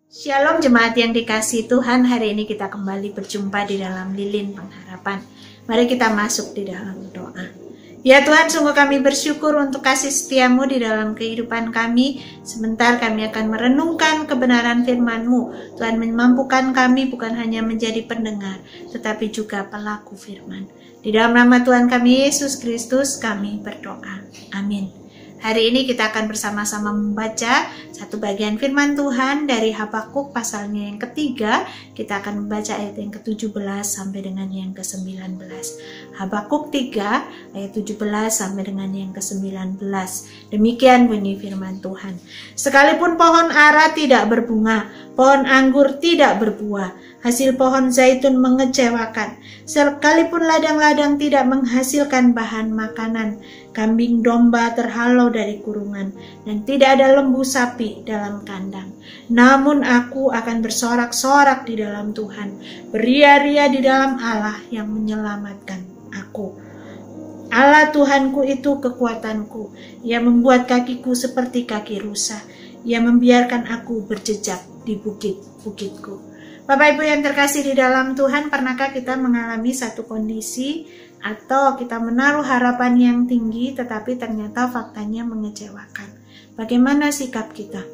Shalom jemaat yang dikasihi Tuhan, hari ini kita kembali berjumpa di dalam Lilin Pengharapan. Mari kita masuk di dalam doa. Ya Tuhan, sungguh kami bersyukur untuk kasih setiamu di dalam kehidupan kami. Sebentar kami akan merenungkan kebenaran firman-Mu. Tuhan memampukan kami bukan hanya menjadi pendengar, tetapi juga pelaku firman. Di dalam nama Tuhan kami Yesus Kristus kami berdoa. Amin. Hari ini kita akan bersama-sama membaca satu bagian firman Tuhan dari Habakuk pasalnya yang ketiga. Kita akan membaca ayat yang ke-17 sampai dengan yang ke-19. Habakuk 3 ayat 17 sampai dengan yang ke-19. Demikian bunyi firman Tuhan. Sekalipun pohon ara tidak berbunga, pohon anggur tidak berbuah, hasil pohon zaitun mengecewakan, sekalipun ladang-ladang tidak menghasilkan bahan makanan, kambing domba terhalau dari kurungan, dan tidak ada lembu sapi dalam kandang. Namun aku akan bersorak-sorak di dalam Tuhan, beria-ria di dalam Allah yang menyelamatkan aku. Allah Tuhanku itu kekuatanku, Ia membuat kakiku seperti kaki rusa, Ia membiarkan aku berjejak di bukit-bukitku. Bapak Ibu yang terkasih di dalam Tuhan, pernahkah kita mengalami satu kondisi atau kita menaruh harapan yang tinggi tetapi ternyata faktanya mengecewakan? Bagaimana sikap kita?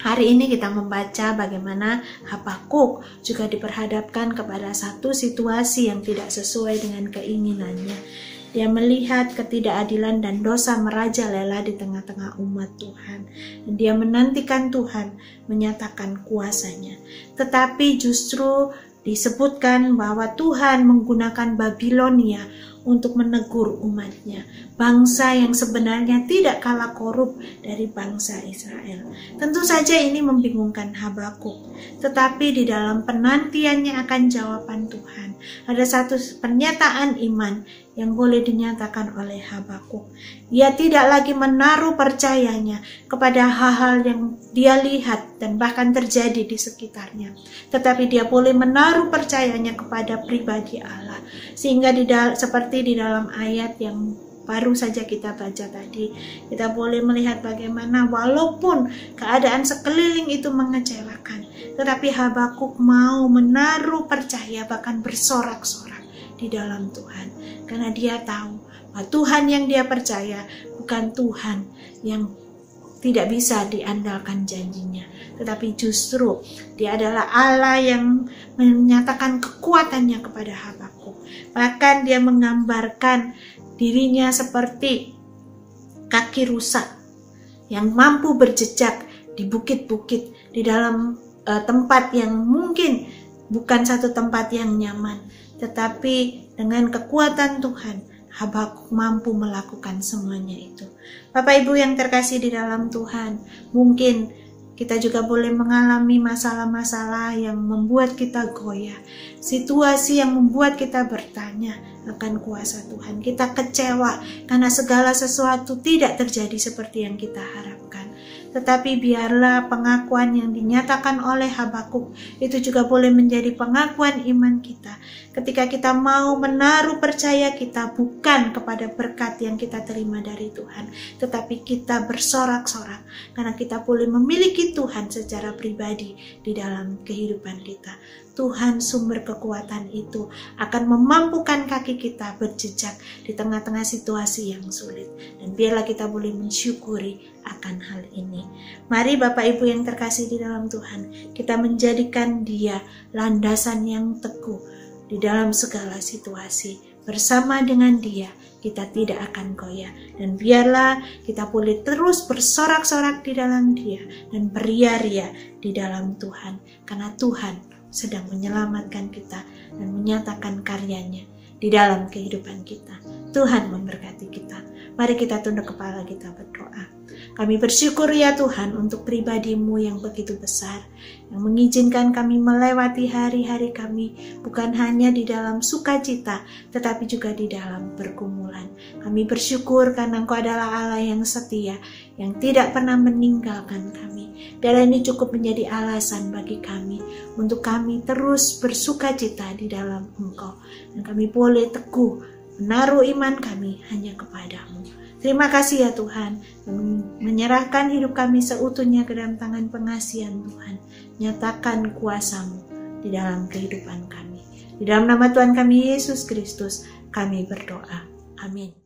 Hari ini kita membaca bagaimana Habakuk juga diperhadapkan kepada satu situasi yang tidak sesuai dengan keinginannya. Dia melihat ketidakadilan dan dosa merajalela di tengah-tengah umat Tuhan. Dan dia menantikan Tuhan menyatakan kuasanya. Tetapi justru disebutkan bahwa Tuhan menggunakan Babilonia untuk menegur umatnya. Bangsa yang sebenarnya tidak kalah korup dari bangsa Israel. Tentu saja ini membingungkan Habakuk. Tetapi di dalam penantiannya akan jawaban Tuhan, ada satu pernyataan iman yang boleh dinyatakan oleh Habakuk. Ia tidak lagi menaruh percayanya kepada hal-hal yang dia lihat dan bahkan terjadi di sekitarnya. Tetapi dia boleh menaruh percayanya kepada pribadi Allah. Sehingga seperti di dalam ayat yang baru saja kita baca tadi, kita boleh melihat bagaimana walaupun keadaan sekeliling itu mengecewakan, tetapi Habakuk mau menaruh percaya, bahkan bersorak-sorak di dalam Tuhan. Karena dia tahu bahwa Tuhan yang dia percaya bukan Tuhan yang tidak bisa diandalkan janjinya, tetapi justru dia adalah Allah yang menyatakan kekuatannya kepada Habakuk. Bahkan dia menggambarkan dirinya seperti kaki rusa yang mampu berjejak di bukit-bukit, di dalam tempat yang mungkin bukan satu tempat yang nyaman, tetapi dengan kekuatan Tuhan Habakuk mampu melakukan semuanya itu. Bapak Ibu yang terkasih di dalam Tuhan, mungkin kita juga boleh mengalami masalah-masalah yang membuat kita goyah, situasi yang membuat kita bertanya akan kuasa Tuhan. Kita kecewa karena segala sesuatu tidak terjadi seperti yang kita harapkan. Tetapi biarlah pengakuan yang dinyatakan oleh Habakuk itu juga boleh menjadi pengakuan iman kita. Ketika kita mau menaruh percaya kita bukan kepada berkat yang kita terima dari Tuhan, tetapi kita bersorak-sorak karena kita boleh memiliki Tuhan secara pribadi di dalam kehidupan kita. Tuhan sumber kekuatan itu akan memampukan kaki kita berjejak di tengah-tengah situasi yang sulit. Dan biarlah kita boleh mensyukuri akan hal ini. Mari Bapak Ibu yang terkasih di dalam Tuhan, kita menjadikan Dia landasan yang teguh di dalam segala situasi. Bersama dengan Dia kita tidak akan goyah. Dan biarlah kita boleh terus bersorak-sorak di dalam Dia dan beria-ria di dalam Tuhan. Karena Tuhan sedang menyelamatkan kita dan menyatakan karyanya di dalam kehidupan kita. Tuhan memberkati kita. Mari kita tunduk kepala, kita berdoa. Kami bersyukur ya Tuhan untuk pribadi-Mu yang begitu besar, yang mengizinkan kami melewati hari-hari kami bukan hanya di dalam sukacita, tetapi juga di dalam pergumulan. Kami bersyukur karena Engkau adalah Allah yang setia, yang tidak pernah meninggalkan kami. Biarlah ini cukup menjadi alasan bagi kami untuk kami terus bersukacita di dalam Engkau. Dan kami boleh teguh menaruh iman kami hanya kepada-Mu. Terima kasih ya Tuhan, menyerahkan hidup kami seutuhnya ke dalam tangan pengasihan Tuhan. Nyatakan kuasa-Mu di dalam kehidupan kami. Di dalam nama Tuhan kami Yesus Kristus kami berdoa. Amin.